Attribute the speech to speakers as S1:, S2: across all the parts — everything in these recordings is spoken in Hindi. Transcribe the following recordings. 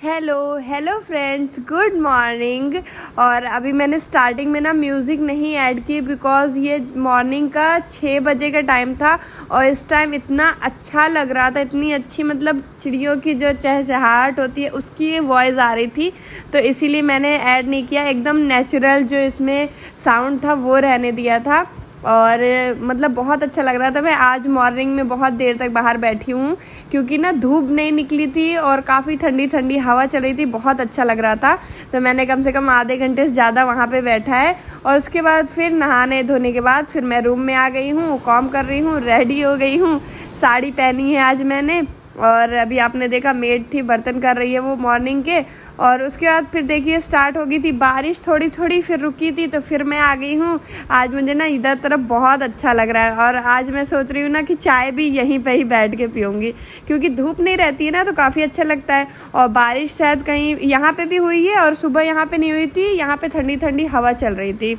S1: Hello hello friends, good morning. और अभी मैंने स्टार्टिंग में ना म्यूज़िक नहीं ऐड की बिकॉज़ ये मॉर्निंग का 6 बजे का टाइम था और इस टाइम इतना अच्छा लग रहा था, इतनी अच्छी मतलब चिड़ियों की जो चहचहाहट होती है उसकी वॉइस आ रही थी, तो इसीलिए मैंने ऐड नहीं किया। एकदम नेचुरल जो इसमें साउंड था वो रहने दिया था और मतलब बहुत अच्छा लग रहा था। मैं आज मॉर्निंग में बहुत देर तक बाहर बैठी हूँ क्योंकि ना धूप नहीं निकली थी और काफ़ी ठंडी ठंडी हवा चल रही थी, बहुत अच्छा लग रहा था। तो मैंने कम से कम आधे घंटे से ज़्यादा वहाँ पे बैठा है और उसके बाद फिर नहाने धोने के बाद फिर मैं रूम में आ गई हूँ, काम कर रही हूँ, रेडी हो गई हूँ। साड़ी पहनी है आज मैंने और अभी आपने देखा मेड थी बर्तन कर रही है वो मॉर्निंग के। और उसके बाद फिर देखिए स्टार्ट हो गई थी बारिश, थोड़ी थोड़ी फिर रुकी थी तो फिर मैं आ गई हूँ। आज मुझे ना इधर तरफ बहुत अच्छा लग रहा है और आज मैं सोच रही हूँ ना कि चाय भी यहीं पे ही बैठ के पीऊँगी क्योंकि धूप नहीं रहती है ना तो काफ़ी अच्छा लगता है। और बारिश शायद कहीं यहाँ पे भी हुई है और सुबह यहाँ पे नहीं हुई थी, यहाँ पे ठंडी ठंडी हवा चल रही थी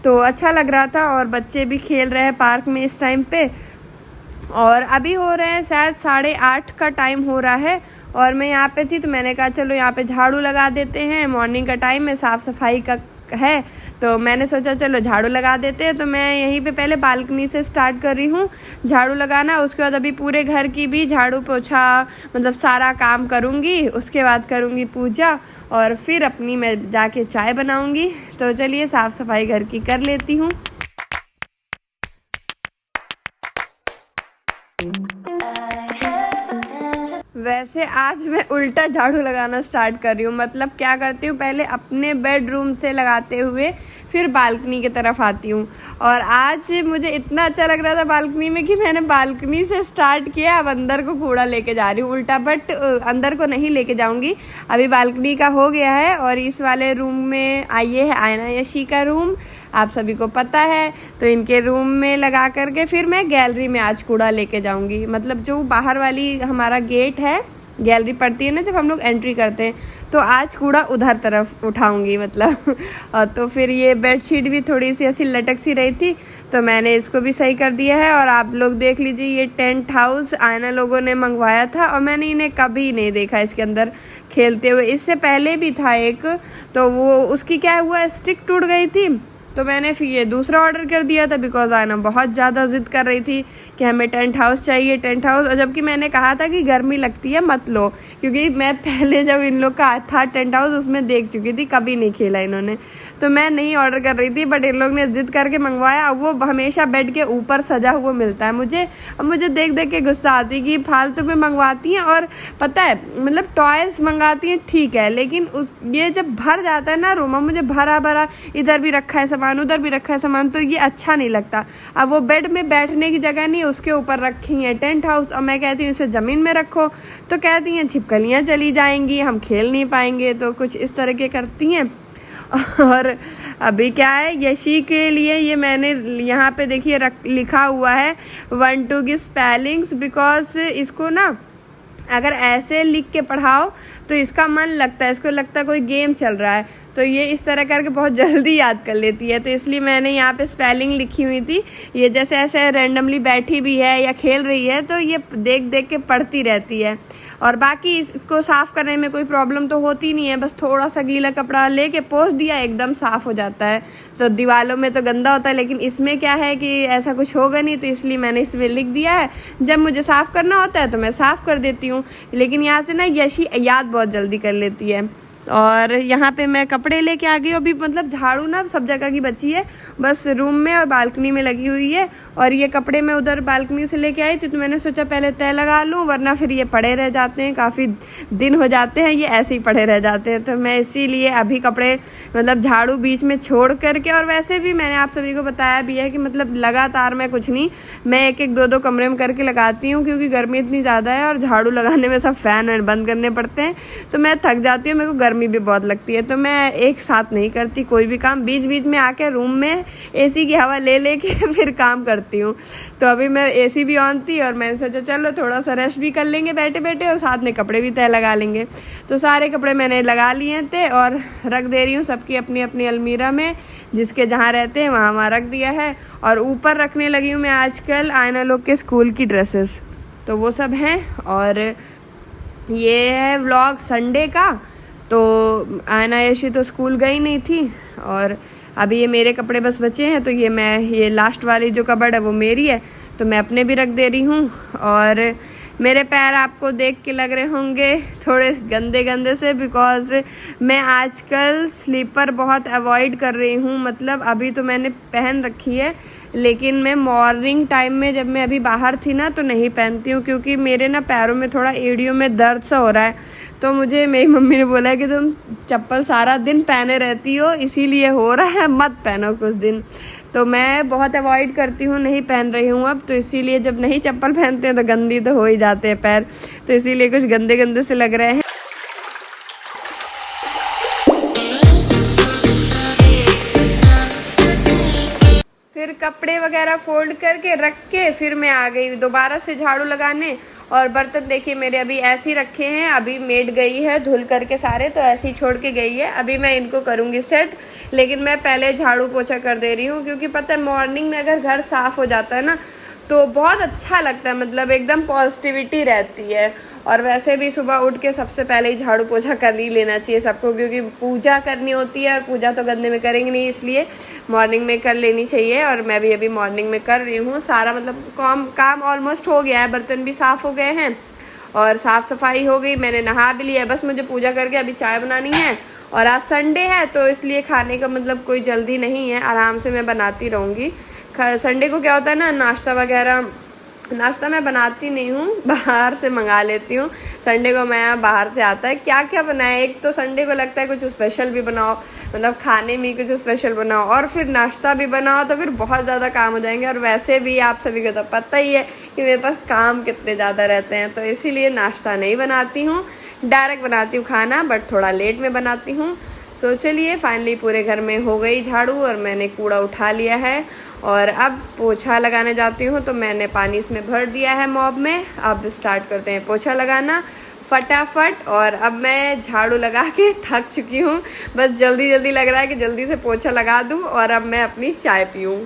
S1: तो अच्छा लग रहा था। और बच्चे भी खेल रहे हैं पार्क में इस टाइम पे और अभी हो रहे हैं शायद 8:30 का टाइम हो रहा है और मैं यहाँ पे थी तो मैंने कहा चलो यहाँ पे झाड़ू लगा देते हैं। मॉर्निंग का टाइम है, साफ़ सफाई का है तो मैंने सोचा चलो झाड़ू लगा देते हैं। तो मैं यहीं पे पहले बालकनी से स्टार्ट कर रही हूँ झाड़ू लगाना, उसके बाद अभी पूरे घर की भी झाड़ू पोछा मतलब सारा काम करूँगी, उसके बाद करूँगी पूजा और फिर अपनी मैं जाके चाय बनाऊँगी। तो चलिए साफ़ सफाई घर की कर लेती हूँ। वैसे आज मैं उल्टा झाड़ू लगाना स्टार्ट कर रही हूँ, मतलब क्या करती हूँ पहले अपने बेडरूम से लगाते हुए फिर बालकनी की तरफ आती हूँ। और आज मुझे इतना अच्छा लग रहा था बालकनी में कि मैंने बालकनी से स्टार्ट किया, अब अंदर को कूड़ा लेके जा रही हूँ उल्टा, बट अंदर को नहीं लेके जाऊँगी। अभी बालकनी का हो गया है और इस वाले रूम में आइए है आयना यशी का रूम, आप सभी को पता है। तो इनके रूम में लगा करके फिर मैं गैलरी में आज कूड़ा लेके जाऊंगी, मतलब जो बाहर वाली हमारा गेट है, गैलरी पड़ती है ना जब हम लोग एंट्री करते हैं, तो आज कूड़ा उधर तरफ उठाऊंगी मतलब और तो फिर ये बेडशीट भी थोड़ी सी ऐसी लटक सी रही थी तो मैंने इसको भी सही कर दिया है। और आप लोग देख लीजिए ये टेंट हाउस आयना लोगों ने मंगवाया था और मैंने इन्हें कभी नहीं देखा इसके अंदर खेलते हुए। इससे पहले भी था एक, तो वो उसकी क्या हुआ स्टिक टूट गई थी तो मैंने फिर ये दूसरा ऑर्डर कर दिया था बिकॉज आयना बहुत ज़्यादा ज़िद कर रही थी कि हमें टेंट हाउस चाहिए टेंट हाउस। और जबकि मैंने कहा था कि गर्मी लगती है मत लो, क्योंकि मैं पहले जब इन लोग का था टेंट हाउस उसमें देख चुकी थी, कभी नहीं खेला इन्होंने, तो मैं नहीं ऑर्डर कर रही थी। बट इन लोग ने ज़िद करके मंगवाया। अब वो हमेशा बेड के ऊपर सजा हुआ मिलता है मुझे, अब मुझे देख देख के गुस्सा आती कि फालतू में मंगवाती हैं। और पता है मतलब टॉयज़ मंगाती हैं ठीक है, लेकिन उस ये जब भर जाता है ना रूम, मुझे भरा भरा इधर भी रखा है सामान उधर भी रखा है सामान, तो ये अच्छा नहीं लगता। अब वो बेड में बैठने की जगह नहीं, उसके ऊपर रखी है टेंट हाउस और मैं कहती हूँ इसे ज़मीन में रखो, तो कहती हैं छिपकलियाँ चली जाएंगी, हम खेल नहीं पाएंगे, तो कुछ इस तरह के करती हैं। और अभी क्या है यशी के लिए ये मैंने यहाँ पे देखिए लिखा हुआ है 1 2 की स्पेलिंग्स, बिकॉज इसको ना अगर ऐसे लिख के पढ़ाओ तो इसका मन लगता है, इसको लगता है कोई गेम चल रहा है, तो ये इस तरह करके बहुत जल्दी याद कर लेती है। तो इसलिए मैंने यहाँ पे स्पेलिंग लिखी हुई थी, ये जैसे ऐसे रैंडमली बैठी भी है या खेल रही है तो ये देख देख के पढ़ती रहती है। और बाकी इसको साफ़ करने में कोई प्रॉब्लम तो होती नहीं है, बस थोड़ा सा गीला कपड़ा लेके पोंछ दिया एकदम साफ़ हो जाता है। तो दीवारों में तो गंदा होता है, लेकिन इसमें क्या है कि ऐसा कुछ होगा नहीं, तो इसलिए मैंने इसमें लिख दिया है जब मुझे साफ़ करना होता है तो मैं साफ़ कर देती हूँ। लेकिन यहाँ से ना यशी याद बहुत जल्दी कर लेती है। और यहाँ पे मैं कपड़े लेके आ गई अभी, मतलब झाड़ू ना सब जगह की बची है, बस रूम में और बालकनी में लगी हुई है। और ये कपड़े मैं उधर बालकनी से लेके आई थी तो मैंने सोचा पहले तय लगा लूँ, वरना फिर ये पड़े रह जाते हैं, काफ़ी दिन हो जाते हैं ये ऐसे ही पड़े रह जाते हैं। तो मैं इसीलिए अभी कपड़े मतलब झाड़ू बीच में छोड़ करके, और वैसे भी मैंने आप सभी को बताया भी है कि मतलब लगातार मैं कुछ नहीं, मैं एक एक दो दो कमरे में करके लगाती हूँ क्योंकि गर्मी इतनी ज़्यादा है और झाड़ू लगाने में सब फ़ैन बंद करने पड़ते हैं तो मैं थक जाती हूँ, मेरे को गर्मी भी बहुत लगती है, तो मैं एक साथ नहीं करती कोई भी काम, बीच बीच में आके रूम में एसी की हवा ले लेके फिर काम करती हूँ। तो अभी मैं एसी भी ऑन थी और मैंने सोचा चलो थोड़ा सा रेस्ट भी कर लेंगे बैठे बैठे और साथ में कपड़े भी तय लगा लेंगे। तो सारे कपड़े मैंने लगा लिए थे और रख दे रही हूँ सबकी अपनी अपनी अलमीरा में, जिसके जहाँ रहते हैं वहाँ वहाँ रख दिया है। और ऊपर रखने लगी हूँ मैं आजकल आयना लोग के स्कूल की ड्रेसेस, तो वो सब हैं। और ये है व्लॉग संडे का। तो आयना यशी तो स्कूल गई नहीं थी और अभी ये मेरे कपड़े बस बचे हैं। तो ये लास्ट वाली जो कबर्ड है वो मेरी है, तो मैं अपने भी रख दे रही हूँ। और मेरे पैर आपको देख के लग रहे होंगे थोड़े गंदे गंदे से, बिकॉज़ मैं आजकल स्लीपर बहुत अवॉइड कर रही हूँ। मतलब अभी तो मैंने पहन रखी है, लेकिन मैं मॉर्निंग टाइम में जब मैं अभी बाहर थी ना तो नहीं पहनती हूँ, क्योंकि मेरे ना पैरों में थोड़ा एड़ियों में दर्द सा हो रहा है। तो मुझे मेरी मम्मी ने बोला है कि तुम चप्पल सारा दिन पहने रहती हो, इसीलिए हो रहा है, मत पहनो कुछ दिन। तो मैं बहुत अवॉइड करती हूँ, नहीं पहन रही हूँ अब। तो इसीलिए जब नहीं चप्पल पहनते हैं तो गंदी तो हो ही जाते हैं पैर, तो इसीलिए कुछ गंदे गंदे से लग रहे हैं। फिर कपड़े वगैरह फोल्ड करके रख के फिर मैं आ गई दोबारा से झाड़ू लगाने। और बर्तन देखिए मेरे अभी ऐसे ही रखे हैं, अभी मेड गई है धुल करके सारे, तो ऐसे ही छोड़ के गई है। अभी मैं इनको करूँगी सेट, लेकिन मैं पहले झाड़ू पोछा कर दे रही हूँ, क्योंकि पता है मॉर्निंग में अगर घर साफ़ हो जाता है ना तो बहुत अच्छा लगता है, मतलब एकदम पॉजिटिविटी रहती है। और वैसे भी सुबह उठ के सबसे पहले ही झाड़ू पोछा कर ही लेना चाहिए सबको, क्योंकि पूजा करनी होती है और पूजा तो गंदे में करेंगे नहीं, इसलिए मॉर्निंग में कर लेनी चाहिए। और मैं भी अभी मॉर्निंग में कर रही हूँ सारा, मतलब काम ऑलमोस्ट हो गया है, बर्तन भी साफ़ हो गए हैं और साफ़ सफाई हो गई, मैंने नहा भी लिया है, बस मुझे पूजा करके अभी चाय बनानी है। और आज संडे है तो इसलिए खाने का मतलब कोई जल्दी नहीं है, आराम से मैं बनाती रहूँगी। संडे को क्या होता है ना, नाश्ता मैं बनाती नहीं हूँ, बाहर से मंगा लेती हूँ। संडे को मैं बाहर से आता है क्या क्या बनाए, एक तो संडे को लगता है कुछ स्पेशल भी बनाओ, मतलब खाने में कुछ स्पेशल बनाओ और फिर नाश्ता भी बनाओ, तो फिर बहुत ज़्यादा काम हो जाएंगे। और वैसे भी आप सभी को तो पता ही है कि मेरे पास काम कितने ज़्यादा रहते हैं, तो इसीलिए नाश्ता नहीं बनाती हूँ, डायरेक्ट बनाती हूँ खाना, बट थोड़ा लेट में बनाती हूँ। सो चलिए फाइनली पूरे घर में हो गई झाड़ू और मैंने कूड़ा उठा लिया है। और अब पोछा लगाने जाती हूँ, तो मैंने पानी इसमें भर दिया है मॉब में। अब स्टार्ट करते हैं पोछा लगाना फटाफट। और अब मैं झाड़ू लगा के थक चुकी हूँ, बस जल्दी जल्दी लग रहा है कि जल्दी से पोछा लगा दूँ और अब मैं अपनी चाय पीऊँ।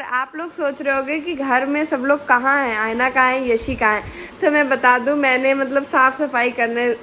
S1: आप लोग सोच रहे होंगे कि घर में सब लोग कहाँ हैं, आयना कहाँ है, यशी कहाँ है। तो मैं बता दूं, मैंने मतलब साफ़ सफाई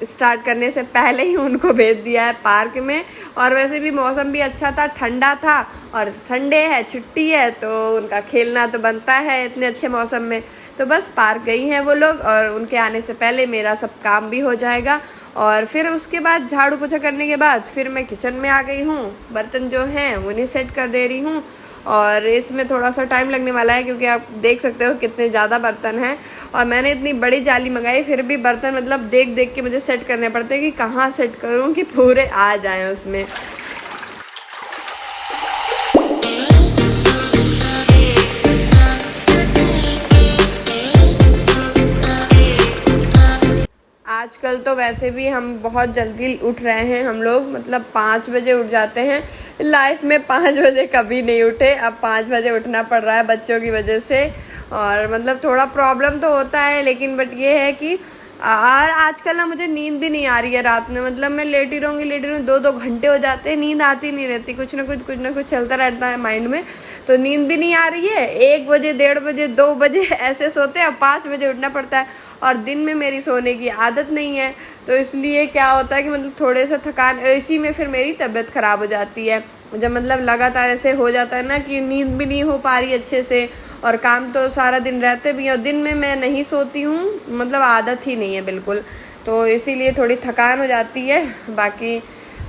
S1: स्टार्ट करने से पहले ही उनको भेज दिया है पार्क में। और वैसे भी मौसम भी अच्छा था, ठंडा था और संडे है, छुट्टी है, तो उनका खेलना तो बनता है इतने अच्छे मौसम में। तो बस पार्क गई हैं वो लोग और उनके आने से पहले मेरा सब काम भी हो जाएगा। और फिर उसके बाद झाड़ू पोछा करने के बाद फिर मैं किचन में आ गई हूँ, बर्तन जो हैं उन्हें सेट कर दे रही हूँ। और इसमें थोड़ा सा टाइम लगने वाला है, क्योंकि आप देख सकते हो कितने ज़्यादा बर्तन हैं। और मैंने इतनी बड़ी जाली मंगाई, फिर भी बर्तन मतलब देख देख के मुझे सेट करने पड़ते हैं कि कहाँ सेट करूँ कि पूरे आ जाएं उसमें। आजकल तो वैसे भी हम बहुत जल्दी उठ रहे हैं हम लोग, मतलब 5 बजे उठ जाते हैं। लाइफ में 5 बजे कभी नहीं उठे, अब 5 बजे उठना पड़ रहा है बच्चों की वजह से। और मतलब थोड़ा प्रॉब्लम तो होता है, लेकिन बट ये है कि और आजकल ना मुझे नींद भी नहीं आ रही है रात में, मतलब मैं लेटी रहूँगी 2-2 घंटे हो जाते हैं, नींद आती नहीं रहती, कुछ ना कुछ चलता रहता है माइंड में, तो नींद भी नहीं आ रही है। 1 बजे, 1:30 बजे, 2 बजे ऐसे सोते हैं, 5 बजे उठना पड़ता है। और दिन में मेरी सोने की आदत नहीं है, तो इसलिए क्या होता है कि मतलब थोड़े से थकान, इसी में फिर मेरी तबीयत ख़राब हो जाती है। जब मतलब लगातार ऐसे हो जाता है ना कि नींद भी नहीं हो पा रही अच्छे से, और काम तो सारा दिन रहते भी हैं, और दिन में मैं नहीं सोती हूँ, मतलब आदत ही नहीं है बिल्कुल, तो इसीलिए थोड़ी थकान हो जाती है। बाकी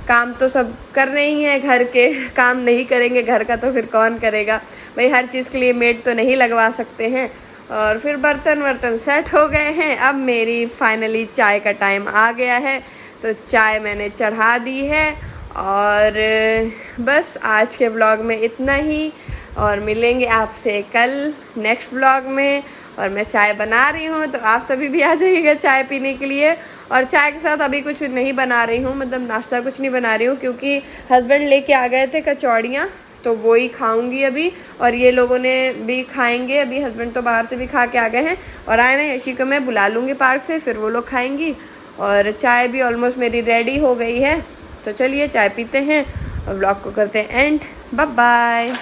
S1: काम तो सब करने ही है, घर के काम नहीं करेंगे घर का तो फिर कौन करेगा भाई, हर चीज़ के लिए मेड तो नहीं लगवा सकते हैं। और फिर बर्तन सेट हो गए हैं, अब मेरी फाइनली चाय का टाइम आ गया है, तो चाय मैंने चढ़ा दी है। और बस आज के व्लॉग में इतना ही, और मिलेंगे आपसे कल नेक्स्ट व्लॉग में। और मैं चाय बना रही हूँ, तो आप सभी भी आ जाइएगा चाय पीने के लिए। और चाय के साथ अभी कुछ नहीं बना रही हूँ, मतलब नाश्ता कुछ नहीं बना रही हूँ, क्योंकि हस्बैंड लेके आ गए थे कचौड़ियाँ, तो वो ही खाऊंगी अभी, और ये लोगों ने भी खाएंगे। अभी हस्बैंड तो बाहर से भी खा के आ गए हैं, और आए ना यशी को मैं बुला लूँगी पार्क से, फिर वो लोग खाएंगी। और चाय भी ऑलमोस्ट मेरी रेडी हो गई है, तो चलिए चाय पीते हैं और व्लॉग को करते हैं एंड। Bye bye.